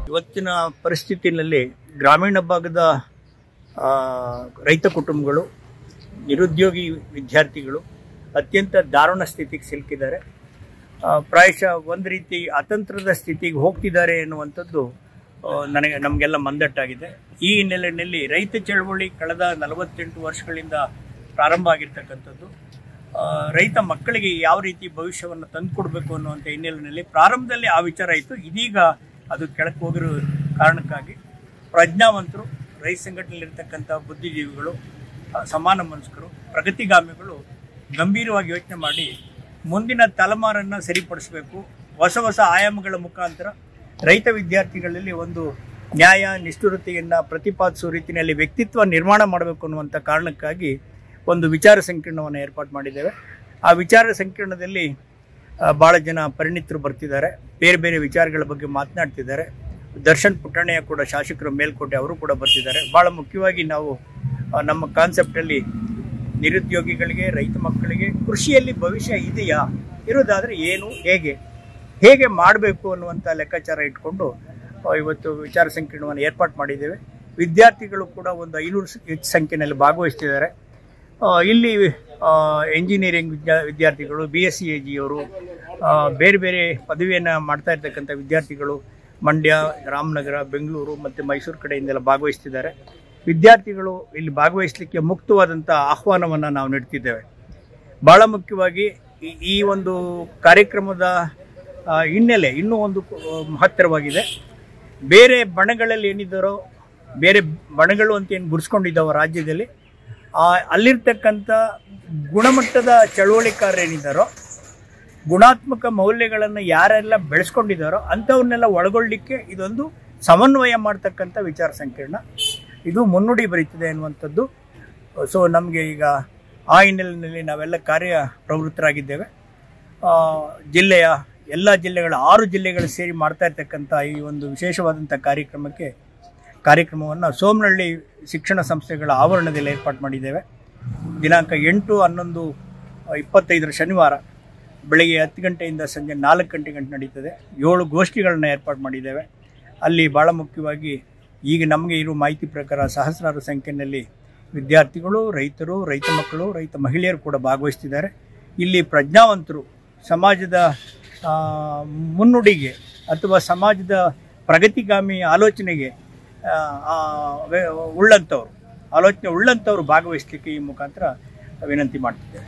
ಇವತ್ತಿನ ಪರಿಸ್ಥಿತಿಯಲ್ಲಿ ಗ್ರಾಮೀಣ ಭಾಗದ ರೈತ ಕುಟುಂಬಗಳು, ನಿರುದ್ಯೋಗಿ ವಿದ್ಯಾರ್ಥಿಗಳು ಅತ್ಯಂತ ದಾರುಣ ಸ್ಥಿತಿಗೆ ಸಿಲುಕಿದ್ದಾರೆ. ಪ್ರಾಯಶಃ ಒಂದು ರೀತಿ ಅತಂತ್ರದ ಸ್ಥಿತಿಗೆ ಹೋಗ್ತಿದ್ದಾರೆ ಎನ್ನುವಂಥದ್ದು ನಮಗೆಲ್ಲ ಮಂದಟ್ಟಾಗಿದೆ. ಈ ಹಿನ್ನೆಲೆಯಲ್ಲಿ ರೈತ ಚಳವಳಿ ಕಳೆದ 48 ವರ್ಷಗಳಿಂದ ಪ್ರಾರಂಭ ಆಗಿರ್ತಕ್ಕಂಥದ್ದು. ರೈತ ಮಕ್ಕಳಿಗೆ ಯಾವ ರೀತಿ ಭವಿಷ್ಯವನ್ನು ತಂದುಕೊಡ್ಬೇಕು ಅನ್ನುವಂಥ ಹಿನ್ನೆಲೆಯಲ್ಲಿ ಪ್ರಾರಂಭದಲ್ಲಿ ಆ ವಿಚಾರ ಇತ್ತು. ಇದೀಗ ಅದು ಕೆಳಕ್ಕೆ ಹೋಗಿರೋ ಕಾರಣಕ್ಕಾಗಿ ಪ್ರಜ್ಞಾವಂತರು, ರೈತ ಸಂಘಟನೆಯಲ್ಲಿರ್ತಕ್ಕಂಥ ಬುದ್ಧಿಜೀವಿಗಳು, ಸಮಾನ ಮನಸ್ಕರು, ಪ್ರಗತಿಗಾಮಿಗಳು ಗಂಭೀರವಾಗಿ ಯೋಚನೆ ಮಾಡಿ ಮುಂದಿನ ತಲೆಮಾರನ್ನು ಸರಿಪಡಿಸಬೇಕು. ಹೊಸ ಹೊಸ ಆಯಾಮಗಳ ಮುಖಾಂತರ ರೈತ ವಿದ್ಯಾರ್ಥಿಗಳಲ್ಲಿ ಒಂದು ನ್ಯಾಯ ನಿಷ್ಠುರತೆಯನ್ನು ಪ್ರತಿಪಾದಿಸುವ ರೀತಿಯಲ್ಲಿ ವ್ಯಕ್ತಿತ್ವ ನಿರ್ಮಾಣ ಮಾಡಬೇಕು ಅನ್ನುವಂಥ ಕಾರಣಕ್ಕಾಗಿ ಒಂದು ವಿಚಾರ ಸಂಕಿರಣವನ್ನು ಏರ್ಪಾಡು ಮಾಡಿದ್ದೇವೆ. ಆ ವಿಚಾರ ಸಂಕಿರಣದಲ್ಲಿ ಭಾಳ ಜನ ಪರಿಣಿತರು ಬರ್ತಿದ್ದಾರೆ, ಬೇರೆ ಬೇರೆ ವಿಚಾರಗಳ ಬಗ್ಗೆ ಮಾತನಾಡ್ತಿದ್ದಾರೆ. ದರ್ಶನ್ ಪುಟ್ಟಣ್ಣಯ್ಯ ಕೂಡ ಶಾಸಕರು ಮೇಲ್ಕೋಟೆ ಅವರು ಕೂಡ ಬರ್ತಿದ್ದಾರೆ. ಭಾಳ ಮುಖ್ಯವಾಗಿ ನಾವು ನಮ್ಮ ಕಾನ್ಸೆಪ್ಟಲ್ಲಿ ನಿರುದ್ಯೋಗಿಗಳಿಗೆ, ರೈತ ಮಕ್ಕಳಿಗೆ ಕೃಷಿಯಲ್ಲಿ ಭವಿಷ್ಯ ಇದೆಯಾ, ಇರೋದಾದರೆ ಏನು, ಹೇಗೆ ಮಾಡಬೇಕು ಅನ್ನುವಂಥ ಲೆಕ್ಕಾಚಾರ ಇಟ್ಕೊಂಡು ಇವತ್ತು ವಿಚಾರ ಸಂಕಿರಣವನ್ನು ಏರ್ಪಾಡು ಮಾಡಿದ್ದೇವೆ. ವಿದ್ಯಾರ್ಥಿಗಳು ಕೂಡ ಒಂದು 500 ಹೆಚ್ಚು ಸಂಖ್ಯೆಯಲ್ಲಿ ಭಾಗವಹಿಸ್ತಿದ್ದಾರೆ. ಇಲ್ಲಿ ಎಂಜಿನಿಯರಿಂಗ್ ವಿದ್ಯಾರ್ಥಿಗಳು, BSc AG ಅವರು, ಬೇರೆ ಬೇರೆ ಪದವಿಯನ್ನು ಮಾಡ್ತಾ ಇರ್ತಕ್ಕಂಥ ವಿದ್ಯಾರ್ಥಿಗಳು ಮಂಡ್ಯ, ರಾಮನಗರ, ಬೆಂಗಳೂರು ಮತ್ತು ಮೈಸೂರು ಕಡೆಯಿಂದೆಲ್ಲ ಭಾಗವಹಿಸ್ತಿದ್ದಾರೆ. ವಿದ್ಯಾರ್ಥಿಗಳು ಇಲ್ಲಿ ಭಾಗವಹಿಸಲಿಕ್ಕೆ ಮುಕ್ತವಾದಂಥ ಆಹ್ವಾನವನ್ನು ನಾವು ನೀಡ್ತಿದ್ದೇವೆ. ಭಾಳ ಮುಖ್ಯವಾಗಿ ಈ ಒಂದು ಕಾರ್ಯಕ್ರಮದ ಹಿನ್ನೆಲೆ ಇನ್ನೂ ಒಂದು ಮಹತ್ತರವಾಗಿದೆ. ಬೇರೆ ಬಣಗಳಲ್ಲಿ ಏನಿದ್ದಾರೋ, ಬೇರೆ ಬಣಗಳು ಅಂತ ಏನು ಗುರುಸ್ಕೊಂಡಿದ್ದಾವೋ ರಾಜ್ಯದಲ್ಲಿ, ಅಲ್ಲಿರ್ತಕ್ಕಂಥ ಗುಣಮಟ್ಟದ ಚಳುವಳಿಕಾರರೇನಿದ್ದಾರೋ, ಗುಣಾತ್ಮಕ ಮೌಲ್ಯಗಳನ್ನು ಯಾರೆಲ್ಲ ಬೆಳೆಸ್ಕೊಂಡಿದ್ದಾರೋ ಅಂಥವನ್ನೆಲ್ಲ ಒಳಗೊಳ್ಳಲಿಕ್ಕೆ ಇದೊಂದು ಸಮನ್ವಯ ಮಾಡ್ತಕ್ಕಂಥ ವಿಚಾರ ಸಂಕಿರಣ. ಇದು ಮುನ್ನುಡಿ ಬರೀತಿದೆ ಅನ್ನುವಂಥದ್ದು. ಸೊ ನಮಗೆ ಈಗ ಆ ಹಿನ್ನೆಲೆಯಲ್ಲಿ ನಾವೆಲ್ಲ ಕಾರ್ಯ ಪ್ರವೃತ್ತರಾಗಿದ್ದೇವೆ. ಜಿಲ್ಲೆಯ ಎಲ್ಲ ಜಿಲ್ಲೆಗಳ 6 ಜಿಲ್ಲೆಗಳು ಸೇರಿ ಮಾಡ್ತಾ ಇರ್ತಕ್ಕಂಥ ಈ ಒಂದು ವಿಶೇಷವಾದಂಥ ಕಾರ್ಯಕ್ರಮವನ್ನು ಸೋಮನಹಳ್ಳಿ ಶಿಕ್ಷಣ ಸಂಸ್ಥೆಗಳ ಆವರಣದಲ್ಲಿ ಏರ್ಪಾಡು ಮಾಡಿದ್ದೇವೆ. ದಿನಾಂಕ 8/11/25 ಶನಿವಾರ ಬೆಳಗ್ಗೆ 10 ಗಂಟೆಯಿಂದ ಸಂಜೆ 4 ಗಂಟೆ ನಡೀತದೆ. 7 ಗೋಷ್ಠಿಗಳನ್ನು ಏರ್ಪಾಡು ಮಾಡಿದ್ದೇವೆ. ಅಲ್ಲಿ ಭಾಳ ಮುಖ್ಯವಾಗಿ ಈಗ ನಮಗೆ ಇರುವ ಮಾಹಿತಿ ಪ್ರಕಾರ ಸಹಸ್ರಾರು ಸಂಖ್ಯೆಯಲ್ಲಿ ವಿದ್ಯಾರ್ಥಿಗಳು, ರೈತರು, ರೈತ ಮಕ್ಕಳು, ರೈತ ಮಹಿಳೆಯರು ಕೂಡ ಭಾಗವಹಿಸ್ತಿದ್ದಾರೆ. ಇಲ್ಲಿ ಪ್ರಜ್ಞಾವಂತರು, ಸಮಾಜದ ಮುನ್ನುಡಿಗೆ ಅಥವಾ ಸಮಾಜದ ಪ್ರಗತಿಗಾಮಿ ಆಲೋಚನೆ ಉಳ್ಳಂಥವ್ರು ಭಾಗವಹಿಸಲಿಕ್ಕೆ ಈ ಮುಖಾಂತರ ವಿನಂತಿ ಮಾಡ್ತಿದ್ದೇವೆ.